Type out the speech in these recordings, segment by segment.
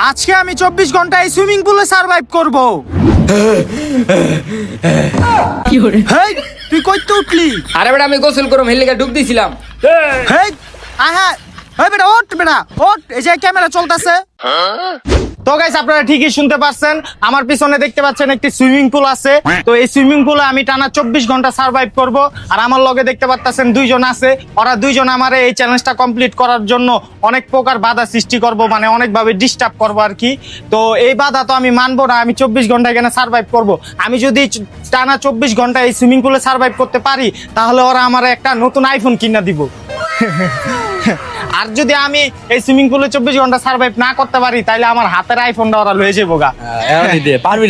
আজকে আমি 24 ঘন্টা এই সুইমিং পুলে সার্ভাইভ করব। হেই তুই কইতে উঠলি? আরে বেটা আমি গোসল করম হেলিকা ডুব দিছিলাম। হেই আহা হেই বেটা ওঠ এই যে ক্যামেরা চলতেছে। তো গাইস আপনারা ঠিকই শুনতে পাচ্ছেন, আমার পিছনে দেখতে পাচ্ছেন একটি সুইমিং পুল আছে। তো এই সুইমিং পুলে আমি টানা 24 ঘন্টা সার্ভাইভ করব। আর আমার লগে দেখতে পাচ্ছেন দুইজন আছে, ওরা দুইজন আমার এই চ্যালেঞ্জটা কমপ্লিট করার জন্য অনেক প্রকার বাধা সৃষ্টি করব, মানে অনেকভাবে ডিস্টার্ব করব আর কি। তো এই বাধা তো আমি মানবো না, আমি 24 ঘন্টা এখানে সার্ভাইভ করব। আমি যদি টানা 24 ঘন্টা এই সুইমিং পুলে সার্ভাইভ করতে পারি তাহলে ওরা আমার একটা নতুন আইফোন কিনা দিব। আর যদি আমি এই সুইমিং পুলে 24 ঘন্টা সার্ভাইভ না করতে পারি তাহলে আমার হাতের আইফোনটা ওরা লয়ে যাবো গা। পারবি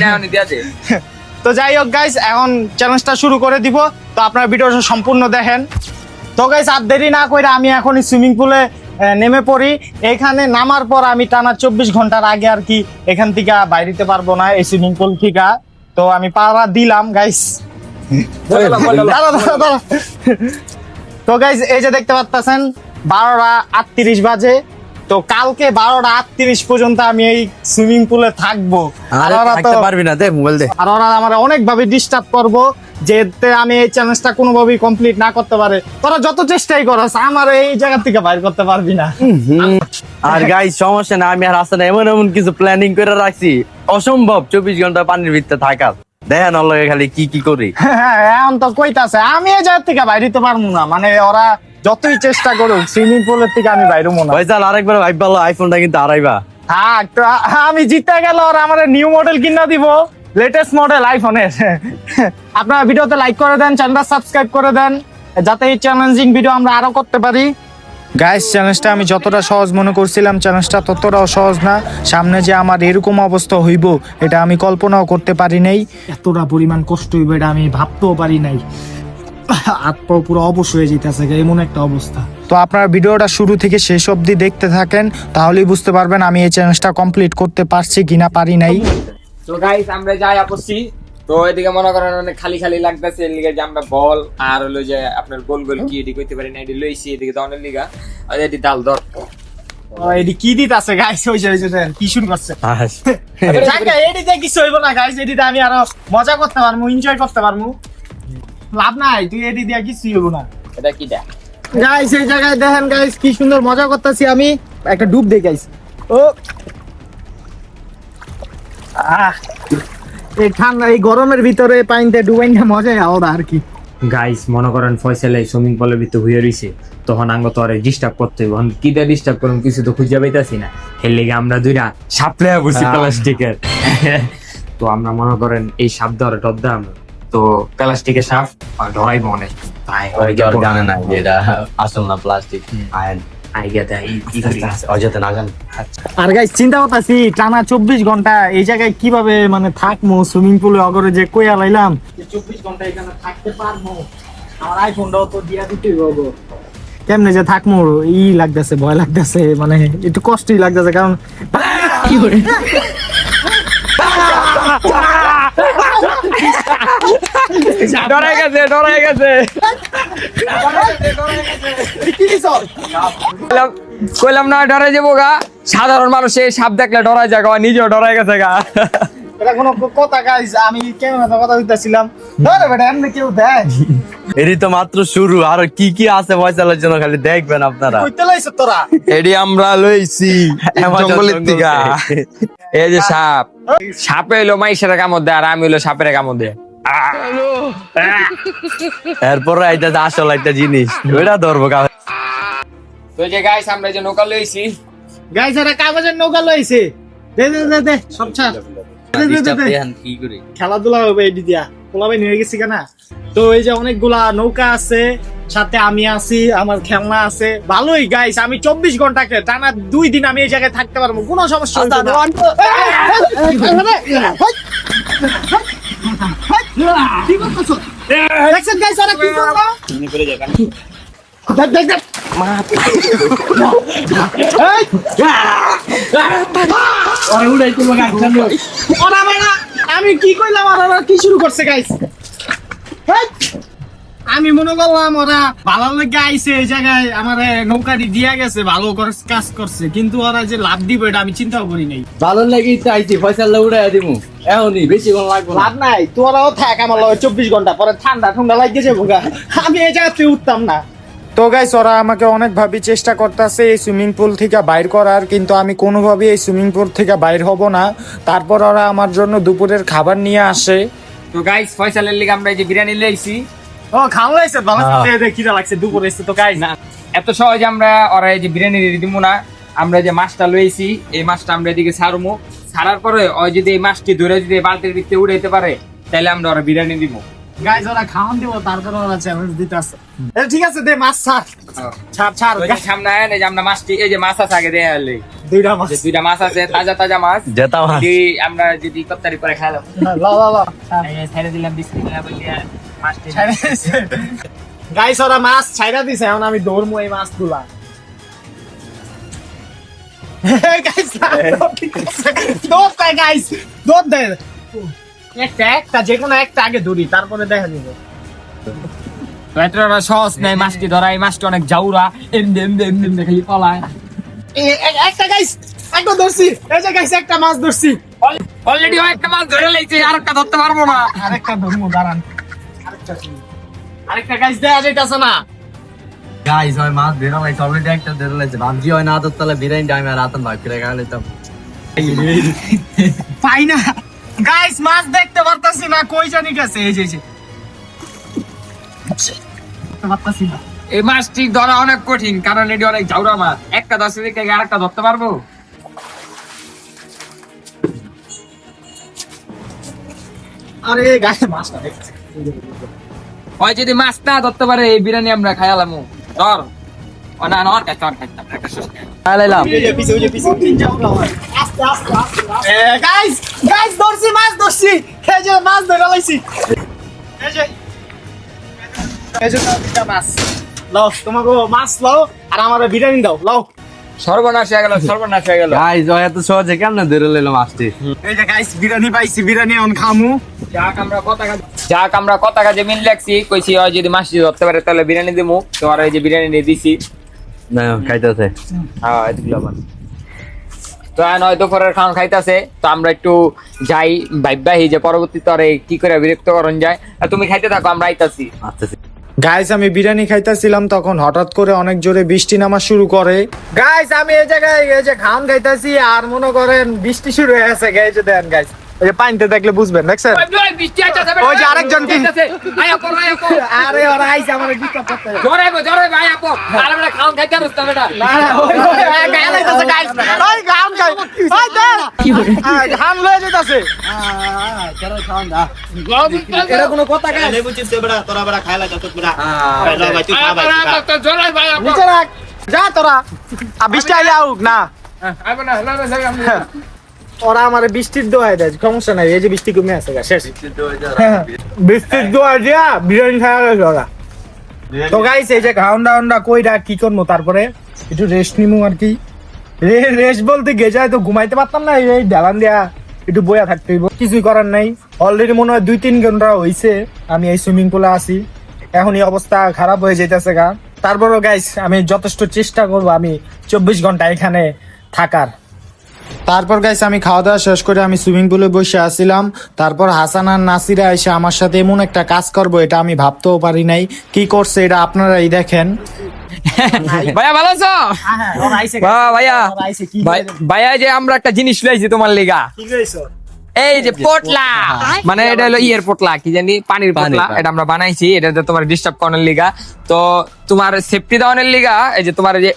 না তো যাই হোক গাইস, এখন চ্যালেঞ্জটা শুরু করে দিব। তো আপনারা ভিডিওটা সম্পূর্ণ দেখেন। তো গাইস আর দেরি না করে আমি এখন সুইমিং পুলে নেমে পড়ি। এখানে নামার পর আমি টানা 24 ঘন্টার আগে আর কি এখান থেকে বাইরেতে পারবো না এই সুইমিং পুল থেকে। তো আমি পাড়া দিলাম গাইস। তো গাইস এই যে দেখতে পাচ্ছেন 12:38 বাজে। তো কালকে 12:38 পর্যন্ত আমি এই সুইমিং পুলে থাকবো। আর ওরা আমার অনেকভাবে ডিস্টার্ব করবো যেতে আমি এই চ্যালেঞ্জটা কোনোভাবেই কমপ্লিট না করতে পারে। তোরা যত চেষ্টাই করস আমার এই জায়গা থেকে বাইর করতে পারবি না। আর গাইস সমস্যা না, আমি আর আসলে এমন কিছু প্ল্যানিং করে রাখছি, অসম্ভব 24 ঘন্টা পানির ভিতরে থাকা। দেখেন অলগে খালি কি করি। হ্যাঁ এখন তো কইতাছে আমি এই জায়গা থেকে বাইরে দিতে পারবো না, মানে ওরা যতই চেষ্টা করুক সুইমিং পুলের থেকে আমি বাইরে মনে হয়। ভাইজাল আরেকবার ভাই ভালো আইফোনটা কিন্তু হারাইবা। হ্যাঁ আমি জিতে গেল আর আমার নিউ মডেল কিনা দিব, লেটেস্ট মডেল আইফোনের। আপনারা ভিডিওতে লাইক করে দেন, চ্যানেলটা সাবস্ক্রাইব করে দেন যাতে এই চ্যালেঞ্জিং ভিডিও আমরা আরো করতে পারি। গাইস চ্যালেঞ্জটা আমি যতটা সহজ মনে করছিলাম চ্যালেঞ্জটা ততটাও সহজ না। সামনে যে আমার এরকম অবস্থা হইব এটা আমি কল্পনাও করতে পারি নাই। এতটা পরিমাণ কষ্ট হইব এটা আমি ভাবতেও পারি নাই। হাত পা পুরো অবশ হয়ে যেতেছে এমন একটা অবস্থা। তো আপনারা ভিডিওটা শুরু থেকে শেষ অবধি দেখতে থাকেন, তাহলেই বুঝতে পারবেন আমি এই চ্যালেঞ্জটা কমপ্লিট করতে পারছি কিনা পারি নাই। তো গাইস আমরা যাই আপসি। তো এদিকে মনে করেন অনেক খালি খালি লাগতেছে, এর লিগে যে আমরা বল আর হলো যে আপনার গোল কি এদিকে কইতে পারি না, এডি লইছি এদিকে দাউনের লিগা আর এডি ডাল ধর। এডি কি দিত আছে গাইস, ওই যে কি শুরু করছে। জায়গা এডিতে কিছু হইব না গাইস, এডিতে আমি আরো মজা করতে পারমু, এনজয় করতে পারমু। লাভ নাই তুই এডি দিয়া কিছু হইব না। এটা কি দা গাইস এই জায়গায় দেখেন গাইস কি সুন্দর মজা করতেছি আমি। একটা ডুব দেই গাইস। ও এই ঠান্ডা এই গরমের ভিতরে পানিতে ডুবাইনা মজাই আলাদা আর কি। গাইস মনে করেন ফয়সাল এই সুইমিং পুলের ভিতরে হইয়া রইছে, তখন আঙ্গ তো আর ডিস্টার্ব করতে হইব। কি দা ডিস্টার্ব করুন কিছু তো খুঁজে পাইতাছি না, এর লেগে আমরা দুইটা সাপ লইয়া বসি প্লাস্টিকের। তো আমরা মনে করেন এই সাপ ধরে টপ দাম, তো প্লাস্টিকের সাপ আর ধরাইব অনেক। তাই জানে না যে এটা আসল না প্লাস্টিক। আর গাইস চিন্তা করতেছি টানা 24 ঘন্টা এই জায়গায় কিভাবে মানে থাকবো সুইমিং পুলে অগরে যে কইয়া লাইলাম 24 ঘন্টা এখানে থাকতে পারবো। আমার আইফোনটাও তো দিয়া দিতেই হবে, কেমনে যে থাকবো ই লাগতেছে, ভয় লাগতেছে, মানে একটু কষ্টই লাগতেছে কারণ কি করে ডরাই গেছে কইলাম না ডরাই যাবো গা। সাধারণ মানুষ এই সাপ দেখলে ডরাই যায়, নিজেও ডরাই গেছে গা। এটা কোনো কথা গাইস, আমি ক্যামেরাতে কথা বলতেছিলাম। ধরে বেটা এমনি কেউ দেয় এরই তো মাত্র শুরু, আর কি আছে ফয়সালের জন্য খালি দেখবেন আপনারা। কইতে লাইছ তোরা? এডি আমরা লইছি জঙ্গলের থেকে। এই যে সাপ, সাপে হইলো মাইশের কামড় দেয় আর আমি হইলো সাপের কামড় দেয়। এরপরে এটা আসল একটা জিনিস ওইটা ধরবো। তো যে গাইস আমরা যে নৌকা লইছি গাইস, এরা কাগজের নৌকা লইছে। দে সব ছাড়। কি করি খেলাধুলা হবে এডি দিয়া, পোলাবেন হয়ে গেছি কেনা। তো এই যে অনেকগুলা নৌকা আছে, সাথে আমি আছি, আমার খেলনা আছে। ভালোই গাইস, আমি 24 ঘন্টাকে টানা 2 দিন আমি এই জায়গায় থাকতে পারবো, কোনো সমস্যা হবে না। কি করতেছ? দেখছেন গাইস ওরা কি করলো? দেখ আমি কি কইলাম আর কি শুরু করছে গাইস। আমি মনে করলাম ওরা ভালো লেগে আইছে এই জায়গায় আমার নৌকাটি দিয়া গেছে, ভালো কাজ করছে, কিন্তু ওরা যে লাভ দিবে এটা আমি চিন্তাও করি নাই। ভালো লাগি চাইছি ফয়সাল্লা উড়াই দিমু এখনই, বেশি কোন লাগবে না। লাভ নাই, তোরাও থাক আমার লগে 24 ঘন্টা পরে ঠান্ডা ঠান্ডা লাগিয়ে যাবো গা, আমি এই জায়গাতে উঠতাম না। তো গাইস ওরা আমাকে অনেকভাবে চেষ্টা করতেছে এই সুইমিং পুল থেকে বাইর করার, কিন্তু আমি কোনোভাবেই এই সুইমিং পুল থেকে বাইর হব না। তারপর ওরা আমার জন্য দুপুরের খাবার নিয়ে আসে। তো গাইস ফয়সালের লিগে আমরা এই যে বিরিয়ানি লইছি। ও খাওয়া লাগছে, ভালো খিদা লাগছে, দুপুরে এসে তো গাইস না এত সহজে আমরা ওরা এই যে বিরিয়ানি রেডি দিব না। আমরা যে মাছটা লইছি এই মাছটা আমরা এদিকে ছাড়মু, ছাড়ার পরে ওই যদি এই মাছটি ধরে যদি বালতির ভিতরে উড়াইতে পারে তাহলে আমরা ওরা বিরিয়ানি দিব। গাইস ওরা খাওয়ান দিব, তারপরে ওরা চ্যালেঞ্জ দিতেছে। ঠিক আছে দে মাছ ছাড় ওই যে সামনে আয় এই যে আমরা মাছটি এই যে মাছ আছে আগে দেয়া হলে দুইটা মাছ দুইটা মাছ আছে তাজা তাজা মাছ জেতা মাছ। যদি আমরা যদি তরকারি করে খাইলাম ল ছেড়ে দিলাম বিসমিল্লাহ বলিয়া মাছটি গাইস ওরা মাছ ছাইরা দিছে, এখন আমি দৌড়মু এই মাছ গুলা। গাইস দৌড় কয় গাইস, দৌড় দে একটা যে কোনো একটা আগে দৌড়ি, তারপরে দেখা যাবে। তো এটা ওরা সহজ নেই মাছটি ধরা, এই মাছটি অনেক জাউরা এমনি এমনি এমনি এমনি খালি পলায়। একটা গাইস একটা ধরছি, এই যে গাইস একটা মাছ ধরছি, অলরেডি একটা মাছ ধরে লাইছে, আরেকটা ধরতে পারবো না। আরেকটা ধরমু, দাঁড়ান আরেকটা গাইস দেয়া যাইতাছে না। গাইস ওই মাছ বেরো ভাই, অলরেডি একটা ধরে লাইছে, ভাবছি হয় না তো তাহলে বিরিয়ানি আমি আর রাতন ভাগ করে খাওয়া লইতাম। পাই না গাইস, মাছ দেখতে পারতাছি না, কই জানি গেছে। এই যে দেখতে পারতাছি না। এই মাছটি ধরা অনেক কঠিন, কারণ এটি অনেক জাউরা মাছ। একটা ধরছে দেখে আরেকটা ধরতে পারবো? আরে গাইস মাছটা দেখতে, ওই যদি মাছ না ধরতে পারে এই বিরিয়ানি আমরা খাইলাম। ধর ও না না একটা একটা শেষ খাইলাম। আস্তে আস্তে গাইস গাইস ধরছি, মাছ ধরছি, এই যে মাছ ধরে লাইছি, এই যে দুইটা মাছ লাও, তোমাকে মাছ লাও আর আমার বিরিয়ানি দাও, লাও। সর্বনাশ হয়ে গেল, সর্বনাশ হয়ে গেল। গাইস ওই এত সহজে কেমনে ধরে লইলো মাছটি? এই যে গাইস বিরিয়ানি পাইছি, বিরিয়ানি এখন খামু। যাক আমরা কথা কাজে মিল লাগছি, কইছি ওই যদি মাছটি ধরতে পারে তাহলে বিরিয়ানি দিমু। তোমার এই যে বিরিয়ানি নিয়ে দিছি, না খাইতেছে। হ্যাঁ এগুলো আমার। তো নয় দুপুরের খাওয়ান খাইতেছে, তো আমরা একটু যাই ভাইবাহি যে পরবর্তীতে আর কি করে বিরক্ত করণ যায়। আর তুমি খাইতে থাকো, আমরা আইতাছি। আচ্ছা গাইস আমি বিরিয়ানি খাইতেছিলাম, তখন হঠাৎ করে অনেক জোরে বৃষ্টি নামা শুরু করে। গাইস আমি এই জায়গায় এই যে খাওয়ান খাইতেছি আর মনে করেন বৃষ্টি শুরু হয়ে গেছে। গাইস দেন গাইস, এই যে পানিতে দেখলে বুঝবেন, দেখছেন ওই যে আরেকজন কি আরে ওরা আইছে আমার ডিস্টার্ব করতে। জোরে ভাই আপো আর আমরা খাওয়ান খাইতে রস্তা বেটা। না না ওই গায় লাইতাছে গাইস, ওই গান গাই ওই দেন কি করে গান লয়ে যাইতাছে। চলো খাওন দা। এটা কোনো কথা গাইস, লেবু চিপস বেড়া তোরা বেড়া খাই লাগা তো বেড়া ভাই তুই খা ভাই জোরে ভাই আপো নিচে রাখ, যা তোরা আর বৃষ্টি আইলে আউক না। আইবো না না ওরা আমার বৃষ্টির দোয়াই দেয়, সমস্যা নাই, এই যে বৃষ্টি কমে আছে গা, শেষ বৃষ্টির দোয়া দিয়া বিরিয়ানি খাওয়া গেছে ওরা। তো গাইস এই যে খাওয়ান্ডা আন্ডা কইরা কি করবো, তারপরে একটু রেস্ট নিমু আর কি। রেস্ট বলতে গেজায় তো ঘুমাইতে পারতাম না, এই ডালান দিয়া একটু বইয়া থাকতে হইব, কিছুই করার নাই। অলরেডি মনে হয় 2-3 ঘন্টা হইছে আমি এই সুইমিং পুলে আছি, এখন এই অবস্থা খারাপ হয়ে যাইতেছে গা। তারপরও গাইস আমি যথেষ্ট চেষ্টা করবো আমি 24 ঘন্টা এখানে থাকার। তারপর গাইস আমি খাওয়া দাওয়া শেষ করে আমি সুইমিং পুলে বসে আসছিলাম। তারপর হাসান আর নাসিরা এসে আমার সাথে এমন একটা কাজ করবো এটা আমি ভাবতেও পারি নাই। কি করছে এটা আপনারাই দেখেন। ভাইয়া ভালো আছো? বাহ, ভাইয়া ভাইয়া যে আমরা একটা জিনিস লাইছি তোমার লিগা, এই যে পোটলা, মানে এটা হলো ইয়ের পোটলা, কি জানি পানির পোটলা, এটা আমরা বানাইছি এটাতে তোমার ডিস্টার্ব করার লিগা। তো তোমার সেফটি দেওয়ানোর লিগা এই যে তোমার যে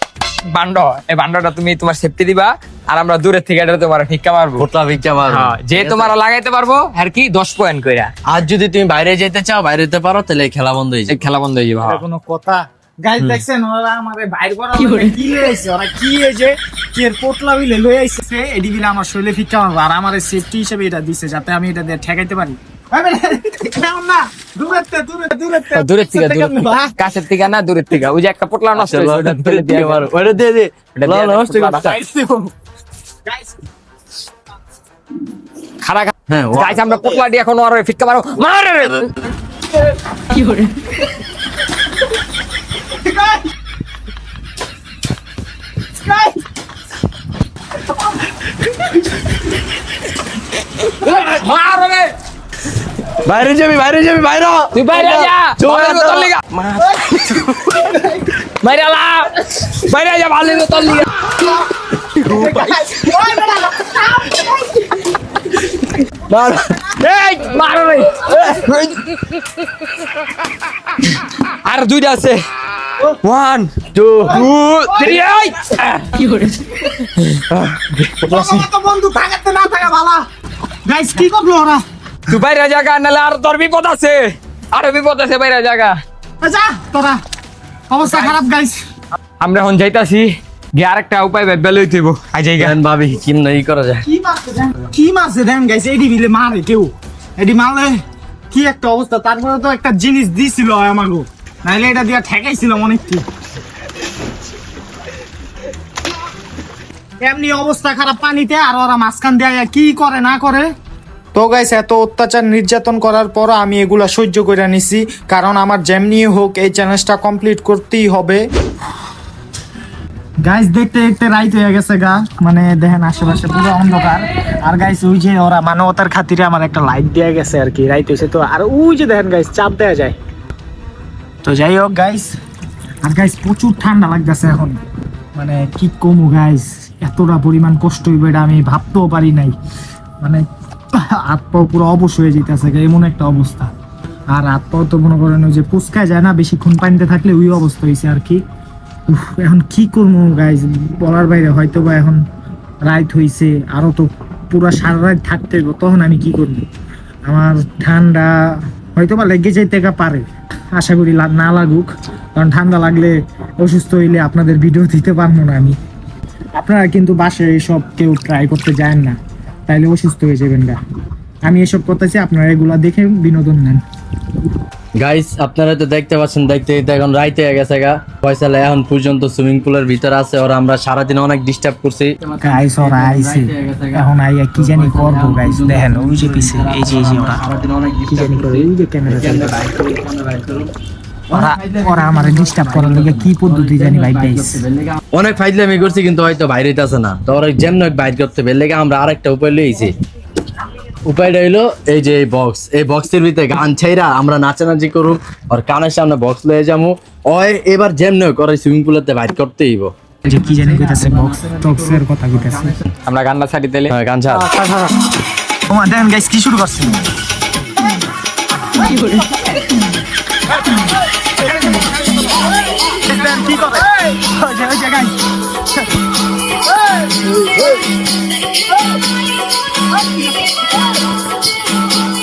বান্ড, এই বান্ডটা তুমি তোমার সেফটি দিবা আর আমরা দূরের থেকে এটা তোমার ভিক্ষা মারবো, ভোটলা ভিক্ষা মারবো। যে তোমার লাগাইতে পারবো আর কি 10 পয়েন্ট কইরা। আর যদি তুমি বাইরে যেতে চাও বাইরে যেতে পারো, তাহলে এই খেলা বন্ধ হয়ে যাবে। খেলা বন্ধ হয়ে যাবে। কোনো কথা গাইস দেখছেন ওরা আমারে বাইর করা কি লইছে, ওরা কি এই যে কি এর পোটলা বিলে লই আইছে, এডি বিলে আমার শরীরে ফিক্কা মারবো আর আমার সেফটি হিসেবে এটা দিছে যাতে আমি এটা দিয়ে ঠেকাইতে পারি। না দূরের থেকে কাছের থেকে না, দূরের থেকে। ওই যে একটা পোটলা নষ্ট হয়েছে, ওটা ফেলে দিয়ে মারো, ওটা দিয়ে দে। এটা দিয়ে নষ্ট খারা হ্যাঁ গাইস আমরা পোটলা দিয়ে এখন আর ফিক্কা মারো মারে। মার রে বাইরে যাবি বাইরে তুই বাইরে যা চল, ভালো চল। তোর লিগা বাইরে আলা বাইরে যা ভালো তোর লিগা মার এই মার রে আর দুইটা আছে 1 2 3 বন্ধু থাকাতে না থাকা ভালো গাইস কি করলো ওরা তুই বাইরে জায়গা নালে আর তোর বিপদ আছে বাইরে জায়গা যা তোরা অবস্থা খারাপ গাইস আমরা এখন যাইতাছি গিয়ে আরেকটা উপায় ভাববে লই তুইব আই জায়গা গান ভাবি কি নাই করা যায় কি মারছে দেন গাইস এডি বিলে মারে কেউ এডি মারলে কি একটা অবস্থা তারপরে তো একটা জিনিস দিছিল আমাগো নাইলে এটা দিয়া ঠেকাইছিল অনেক কি এমনি অবস্থা খারাপ পানিতে আর ওরা মাঝখান দিয়ে কি করে না করে তো গাইস এত অত্যাচার নির্যাতন করার পর আমি এগুলা সহ্য করে নিছি কারণ আমার যেমনি হোক এই চ্যালেঞ্জটা কমপ্লিট করতেই হবে গাইস দেখতে দেখতে রাইত হয়ে গেছে গা মানে দেখেন আশেপাশে পুরো অন্ধকার আর গাইস ওই যে ওরা মানবতার খাতিরে আমার একটা লাইট দেয়া গেছে আর কি রাইত হয়েছে তো আর ওই যে দেখেন গাইস চাপ দেয়া যায় তো যাই হোক গাইস আর গাইস প্রচুর ঠান্ডা লাগতেছে এখন মানে কি কমু গাইস এতটা পরিমাণ কষ্ট হইবে এটা আমি ভাবতেও পারি নাই মানে হাত পাও পুরো অবশ হয়ে যেতেছে এমন একটা অবস্থা আর হাত পাও তো মনে করেন ওই যে পুচকায় যায় না বেশিক্ষণ পানিতে থাকলে ওই অবস্থা হয়েছে আর কি এখন কি করবো গাইজ বলার বাইরে হয়তো বা এখন রাইত হইছে আরো তো পুরো সারা রাত থাকতে হইব তখন আমি কি করবো আমার ঠান্ডা হয়তো বা লেগে যাইতে পারে আশা করি না লাগুক কারণ ঠান্ডা লাগলে অসুস্থ হইলে আপনাদের ভিডিও দিতে পারবো না আমি আপনারা কিন্তু বাসায় এইসব কেউ ট্রাই করতে যান না তাইলে অসুস্থ হয়ে যাবেন গা আমি এসব করতেছি আপনারা এগুলা দেখে বিনোদন নেন গাইস আপনারা তো দেখতে পাচ্ছেন দেখতে এখন রাইতে হয়ে গেছে গা ফয়সাল এখন পর্যন্ত সুইমিং পুলের ভিতরে আছে ওরা আমরা সারাদিন অনেক ডিস্টার্ব করছি গাইস ওরা আইছে এখন আইয়া কি জানি করবো গাইস দেখেন ওই যে পিছে এই যে ওরা সারাদিন অনেক কি জানি করে ওই যে ক্যামেরা চালায় ওরা আমার ডিস্টার্ব করার লাগে কি পদ্ধতি জানি ভাই গাইস অনেক ফাইজলামি করছি কিন্তু হয়তো বাইরে আছে না তো ওরা যেমন বাইর করতে বের লেগে আমরা আরেকটা উপায় লইছি উপায়টা হইলো এই যে এই বক্সের ভিতরে গান ছাইরা আমরা নাচানাচি করুক আর কানের সামনে বক্স লয়ে যাবো ওই এবার যেমন করে সুইমিং পুলেতে বাইর করতে হইব যে কি জানি কইতাছে বক্সের কথা কইতাছে আমরা গান্ডা ছাড়ি দিলে হ্যাঁ গান ছাড় ও দেন গাইস কি শুরু করছেন কি করে ওই যে গাইস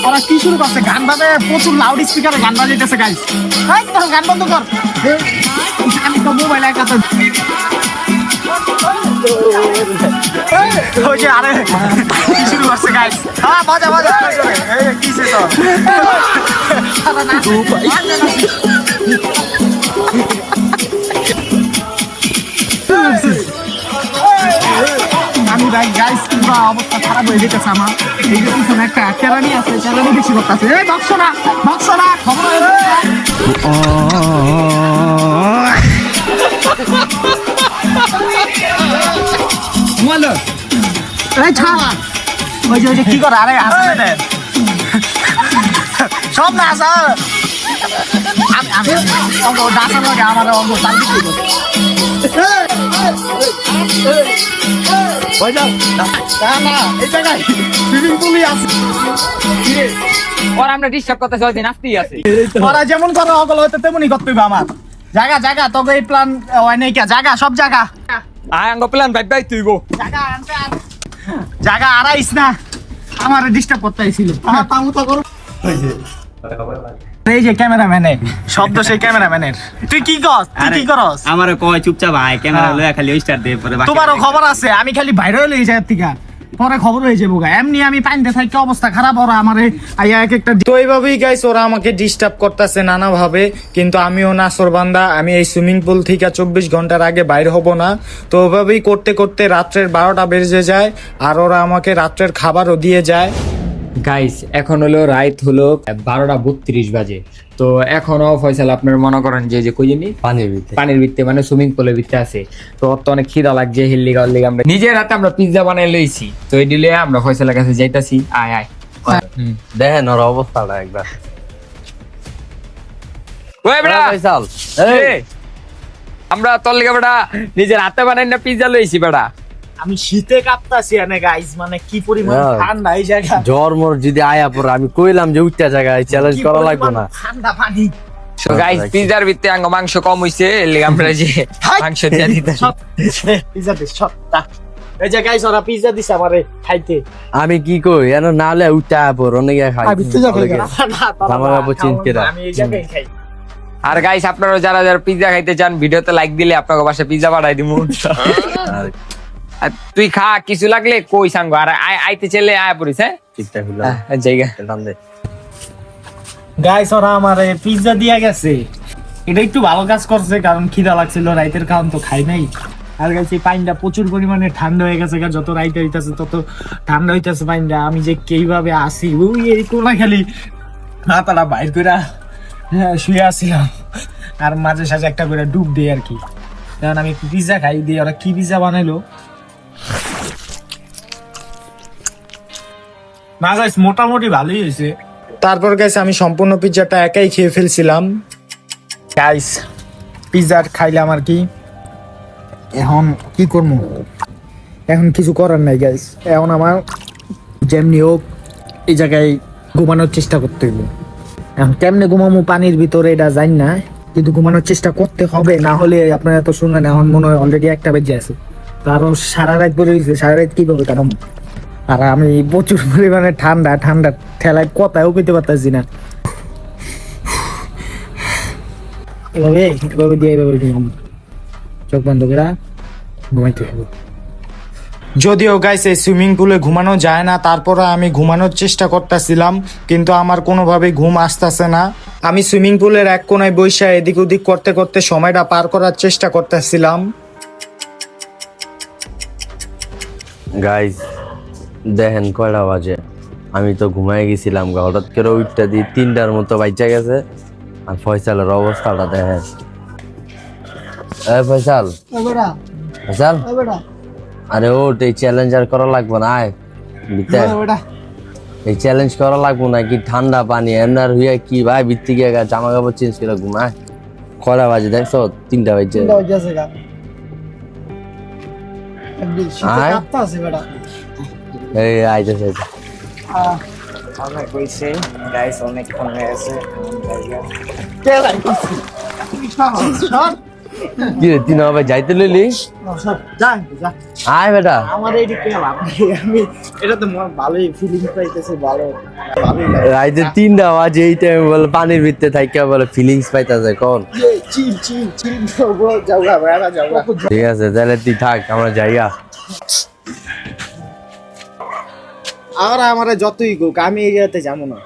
ওরা কি শুরু করছে গান বাজে প্রচুর লাউড স্পিকারে গান বাজাইতেছে গাইস এই তোর গান বন্ধ কর আমি তো মোবাইল একাতে ওই যে আরে কি শুরু করছে গাইস হ্যাঁ বাজা এই কিসে তো আমি ভাই গাইস পুরো অবস্থা খারাপ হয়ে যেতেছে আমার এই যে পিছনে একটা কেরানি আছে কেরানি বেশি করতেছে এই বক্সরা খবর এই ছাড়া ওই যে কি করে আরে আসলে দেন সব না আসা আমি অঙ্গ ডাসার লাগে আমার অঙ্গ তাই দিতে এই জায়গায় সুইমিং পুলই আছে ওরা আমরা ডিস্টার্ব করতেছি ওই দিন আসতেই আছে ওরা যেমন করে অগল হইতে তেমনই করতে হবে আমার জায়গা তোকে এই প্ল্যান হয় নাই কে জায়গা সব জায়গা আঙ্গ প্ল্যান ভাই তুইব জায়গা আড়াইস না আমার ডিস্টার্ব করতে আইছিল এই যে ক্যামেরাম্যানের শব্দ সেই ক্যামেরাম্যানের তুই কি করস আমার কয় চুপচাপ ভাই ক্যামেরা লয়া খালি স্টার্ট দে পরে বাকি তোমারও খবর আছে আমি খালি বাইরে হইলে এই জায়গা থেকে পরে খবর হয়ে যাবো গা এমনি আমি পানিতে থাকি অবস্থা খারাপ ওরা আমার আইয়া এক একটা তো এইভাবেই গাইস ওরা আমাকে ডিস্টার্ব করতেছে নানা ভাবে কিন্তু আমিও নাসর বান্দা আমি এই সুইমিং পুল থেকে 24 ঘন্টার আগে বাইরে হব না তো ওইভাবেই করতে করতে রাত্রের 12টা বেজে যায় আর ওরা আমাকে রাত্রের খাবারও দিয়ে যায় গাইস এখন হলো রাত হলো 12:32 বাজে। তো এখনো ফয়সাল আপনার মনে করেন যে কই জানি পানির ভিতরে মানে সুইমিং পুলের ভিতরে আছে। তো ওর তো অনেক খিদা লাগছে, হিল্লি গাওয়ার লেগে আমরা নিজের হাতে আমরা পিজ্জা বানাই লইছি। তো এই দিলে আমরা ফয়সালের কাছে যাইতাছি। আয় আয় দেখেন ওর অবস্থাটা একবার। ওই বেটা ফয়সাল এই, আমরা তোর লেগে বেটা নিজের হাতে বানাই না পিজ্জা লইছি বেটা। আমি শীতে কাঁপতাছি এনে গাইস, মানে কি পরিমাণ হ্যাঁ। ঠান্ডা এই জায়গা, জ্বর মর যদি আয়া পড়ে আমি কইলাম যে উঠতে জায়গায় চ্যালেঞ্জ কি করা পরিমাণ লাগবে না। ঠান্ডা পানি। তো গাইস পিজ্জার ভিতরে আঙ্গ মাংস কম হইছে, এর লেগে আমরা যে মাংস দিয়ে দিতেছি। সব পিজ্জা দিস সব তা। এই যে গাইস ওরা পিজ্জা দিছে আমারে খাইতে। আমি কি কই এনো নালে উঠতে আয়া পড় অনেক খাই জামা কাপড় চেঞ্জ করে। আমি এই জায়গায় খাই। আর গাইস আপনারা যারা যারা পিজ্জা খাইতে চান ভিডিওতে লাইক দিলে আপনাকে বাসায় পিজ্জা পাঠাই দিমু। আর আর তুই খা, কিছু লাগলে কই সাঙ্গ। আর আইতে চলে আয় পড়িস। হ্যাঁ ঠিকঠাক হলো জায়গা টান দে। গাইস ওরা আমারে পিজ্জা দিয়া গেছে, এটা একটু ভালো কাজ করছে কারণ খিদা লাগছিল, রাইতের খাওয়ান তো খাই নাই। আর গাইস এই পানিটা প্রচুর পরিমাণে ঠান্ডা হয়ে গেছে, যত রাইতে হইতাছে তত ঠান্ডা হইতাছে পানিটা। আমি যে কিভাবে আসি ওই এই কোনা খালি মাথাটা বাইর করে শুয়ে আসছিলাম, আর মাঝে সাঝে একটা করে ডুব দিই আর কি। কারণ আমি পিজ্জা খাই দিয়ে ওরা কি পিজ্জা বানাইলো না গাইস, মোটামুটি ভালোই হয়েছে। তারপর গাইস আমি সম্পূর্ণ পিজ্জাটা একাই খেয়ে ফেলছিলাম। গাইস পিজ্জা খাইলাম আর কি, এখন কি করবো, এখন কিছু করার নাই গাইস। এখন আমার যেমনি হোক এই জায়গায় ঘুমানোর চেষ্টা করতে হবে। এখন কেমনে ঘুমামো পানির ভিতরে এটা জানি না, কিন্তু ঘুমানোর চেষ্টা করতে হবে, না হলে আপনারা তো শুনলেন এখন মনে হয় অলরেডি 1টা বেজে আছে। তো আরো সারা রাত পরে রয়েছে, সারা রাত কিভাবে কারণ আর আমি প্রচুর পরিমাণে ঠান্ডা ঠান্ডা ঠেলায় কথাও পেতে পারতেছি না। এভাবে এভাবে দিয়ে এভাবে চোখ বন্ধ করে ঘুমাইতে হবে। যদিও গাইস এই সুইমিং পুলে ঘুমানো যায় না, তারপরে আমি ঘুমানোর চেষ্টা করতেছিলাম, কিন্তু আমার কোনোভাবে ঘুম আসতেছে না। আমি সুইমিং পুলের এক কোনায় বসে এদিক ওদিক করতে করতে সময়টা পার করার চেষ্টা করতেছিলাম। গাইস দেখেন কয়টা বাজে, আমি তো ঘুমাই গেছিলাম গা, হঠাৎ করে উঠতে দিই 3টার মতো বাচ্চা গেছে। আর ফয়সালের অবস্থাটা দেখেন। ফয়সাল ফয়সাল আরে ওট, এই চ্যালেঞ্জ আর করা লাগবে না, আয় ভিতরে। এই চ্যালেঞ্জ করা লাগবো না, কি ঠান্ডা পানি এমনার হইয়া কি ভাই ভিত্তি গিয়ে জামা কাপড় চেঞ্জ করে ঘুমায়। কয়টা বাজে দেখছো? 3টা বাজে। এই আইতেছে অনেকক্ষণ হয়ে গেছে। কি রে 3 ভাই যাইতে লইলি? আয় বেটা। আমার এইদিকে আমি এটা তো ভালোই ফিলিং পাইতেছে, ভালো ভালোই লাগে। রাইতে 3টা বাজে এই টাইম বলে পানির ভিতরে থাইকা বলে ফিলিংস পাইতাছে কোন। চিল চিল চিল যাওগা ভাড়া যাওগা। ঠিক আছে তাহলে তুই থাক, আমরা যাইগা। আর আমার যতই হোক আমি এই জায়গাতে যাবো না,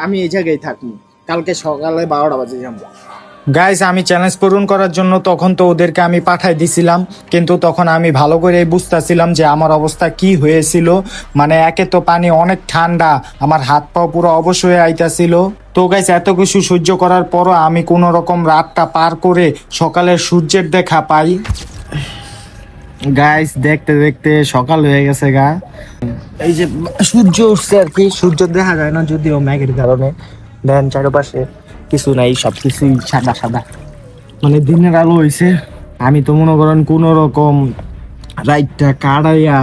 আমি এই জায়গায় থাকবো। কালকে সকালে 12টা বাজে যাবো। গাইস আমি চ্যালেঞ্জ পূরণ করার জন্য তখন তো ওদেরকে আমি পাঠাই দিছিলাম, কিন্তু তখন আমি ভালো করে বুঝতেছিলাম যে আমার অবস্থা কি হয়েছিল। মানে একে তো পানি অনেক ঠান্ডা, আমার হাত পা পুরো অবশ হয়ে আইতাছিল। তো গাইস এত কিছু সহ্য করার পরও আমি কোনো রকম রাতটা পার করে সকালের সূর্যের দেখা পাই। গাইস দেখতে দেখতে সকাল হয়ে গেছে গা, এই যে সূর্য উঠছে আর কি। সূর্য দেখা যায় না যদিও মেঘের কারণে, দেখেন চারপাশে কিছু নাই, সবকিছুই সাদা সাদা, মানে দিনের আলো হয়েছে। আমি তো মনে করেন কোন রকম রাইটটা কাটাইয়া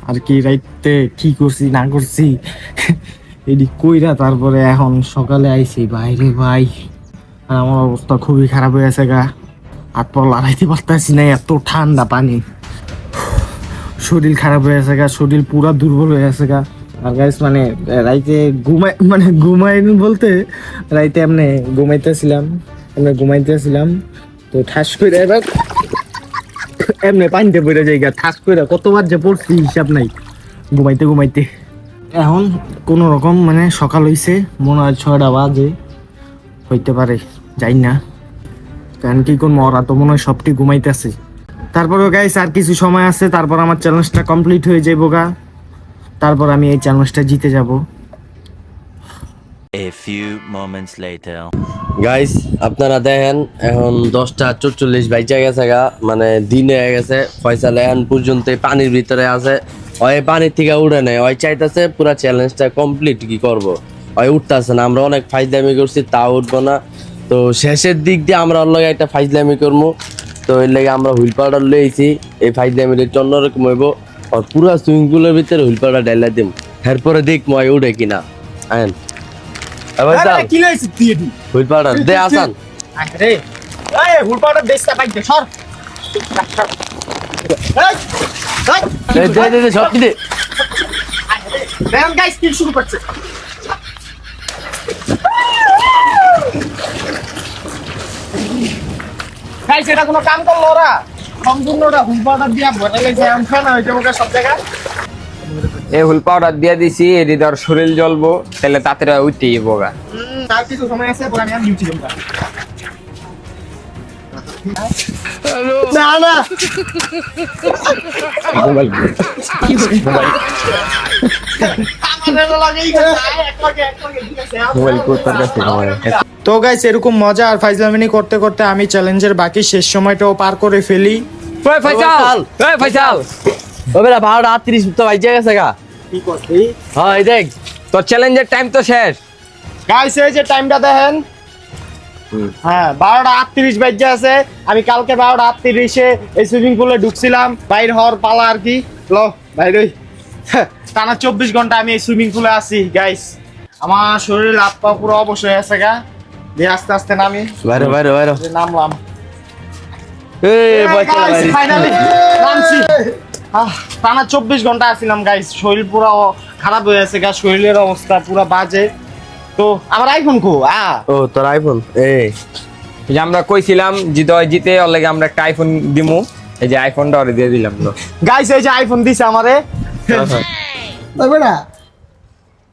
আর কি, রাইতে কি করছি না করছি এটি কইরা তারপরে এখন সকালে আইছি বাইরে ভাই। আর আমার অবস্থা খুবই খারাপ হয়ে গেছে গা, হাত পা লড়াইতে পারতেছি না, এত ঠান্ডা পানি। শরীর খারাপ হয়ে গেছে গা, শরীর পুরা দুর্বল হয়ে গেছে গা। আর গাইস মানে রাইতে ঘুমাইনি বলতে রাইতে ঘুমাইতেছিলাম তো ঠাস করে এবার এমনি পানিতে পড়ে যাই গা, ঠাস করে কতবার যে পড়ছি হিসাব নাই ঘুমাইতে। এখন কোন রকম মানে সকাল হইছে, মনে হয় 6টা বাজে হইতে পারে, যাই না কারণ কি কোন মরা তো মনে হয় সবটি ঘুমাইতেছে। তারপরে গাইস আর কিছু সময় আছে, তারপর আমার চ্যালেঞ্জটা কমপ্লিট হয়ে যাইব গা, তারপর আমি এই চ্যালেঞ্জটা জিতে যাব। A few moments later. Guys আপনারা দেখেন এখন 10:44 বাইজা গেছে গা, মানে দিন হয়ে গেছে। ফয়সাল এখন পর্যন্ত পানির ভিতরে আছে, ওই পানির থেকে উঠে নেই, ওই চাইতেছে পুরো চ্যালেঞ্জটা কমপ্লিট কি করব, ওই উঠতেছে না। আমরা অনেক ফাইজলামি করছি, তাও উঠবো না। তো শেষের দিক দিয়ে আমরা ওর লগে একটা ফাইজলামি করবো, তো এর লেগে আমরা হুইল পাউডার লইছি। এই ফাইজলামির একটু অন্যরকম হইব, আর পুরো সুইমিং পুলের ভিতরে হুইল পাউডার ডাইলা দিম, এরপরে দেখবো ওই উঠে কিনা। আইন কি লইছিস তুই এটি? হুইল পাউডার দে আসান। আরে এই হুল পাউডার দেশটা পাইতে সর। এই দে দে সব দে। দেখেন গাইস কি শুরু করছে। গাইস এটা কোনো কাম করলো ওরা? সম্পূর্ণটা হুল পাউডার দিয়া ভরে লেগে আমি ফেনা হইতে মুখে সব জায়গা। এই হুল পাউডার দিয়ে দিছি, এটি ধর শরীর জ্বলবো, তাহলে তাড়াতাড়ি উঠতেই বোগা। আর কিছু সময় আছে পরে আমি ডিউটি যাবো। না না তো গাইস এরকম মজা আর ফাইজলামিনি করতে করতে আমি চ্যালেঞ্জের বাকি শেষ সময়টাও পার করে ফেলি। ওই ফয়সাল, ওই ফয়সাল, ও বেটা 12:38 তো বাইজা গেছে গা। কি করবি হ্যাঁ এই দেখ তোর চ্যালেঞ্জের টাইম তো শেষ। গাইস এই যে টাইমটা দেখেন, হ্যাঁ 12:38 বাজে আছে। আমি কালকে 12:38-এ এই সুইমিং পুলে ঢুকছিলাম, বাইর হওয়ার পালা আর কি। লো বাইর হই, টানা 24 ঘন্টা আমি এই সুইমিং পুলে আছি গাইস। আমার শরীর হাত পা পুরো অবশ হয়ে আছে গা। দিয়ে আস্তে আস্তে নামি, বাইরে বাইরে বাইরে। যে নামলাম। এই বাচ্চা Guys, বাইরে। finally নামছি। টানা 24 ঘন্টা আছিলাম গাইস, শরীর পুরো খারাপ হয়ে আছে গা, শরীরের অবস্থা পুরো বাজে। তো আমার আইফোন কো ও তোর আইফোন এই এই যে আমরা কইছিলাম জিতে ওর লাগে আমরা একটা আইফোন দিমু, এই যে আইফোনটা ওরে দিয়ে দিলাম। গাইস এই যে আইফোন দিছে আমারে। ওই বেটা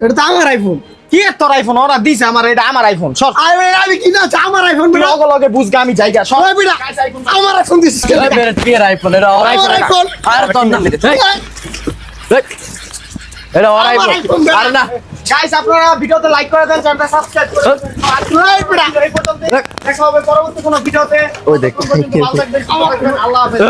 এটা তো আমার আইফোন। কি এর তোর আইফোন? ওরা দিছে আমার, এটা আমার আইফোন। সর আমি কি না আমার আইফোন বেটা, লগে লগে বুঝগা আমি জায়গা সর বেটা। আমার আইফোন দিছিস কেন? এই বেটা কি আইফোন? এটা ওর আইফোন। আর তোর না এটা ওর আইফোন। আর না গাইস আপনারা ভিডিওতে লাইক করে দেন, চ্যানেলটা সাবস্ক্রাইব করে দেন। আর এই বেটা এই পর্যন্ত দেখা হবে পরবর্তী কোনো ভিডিওতে। ওই দেখ ভালো থাকবেন, সুস্থ থাকবেন, আল্লাহ হাফেজ।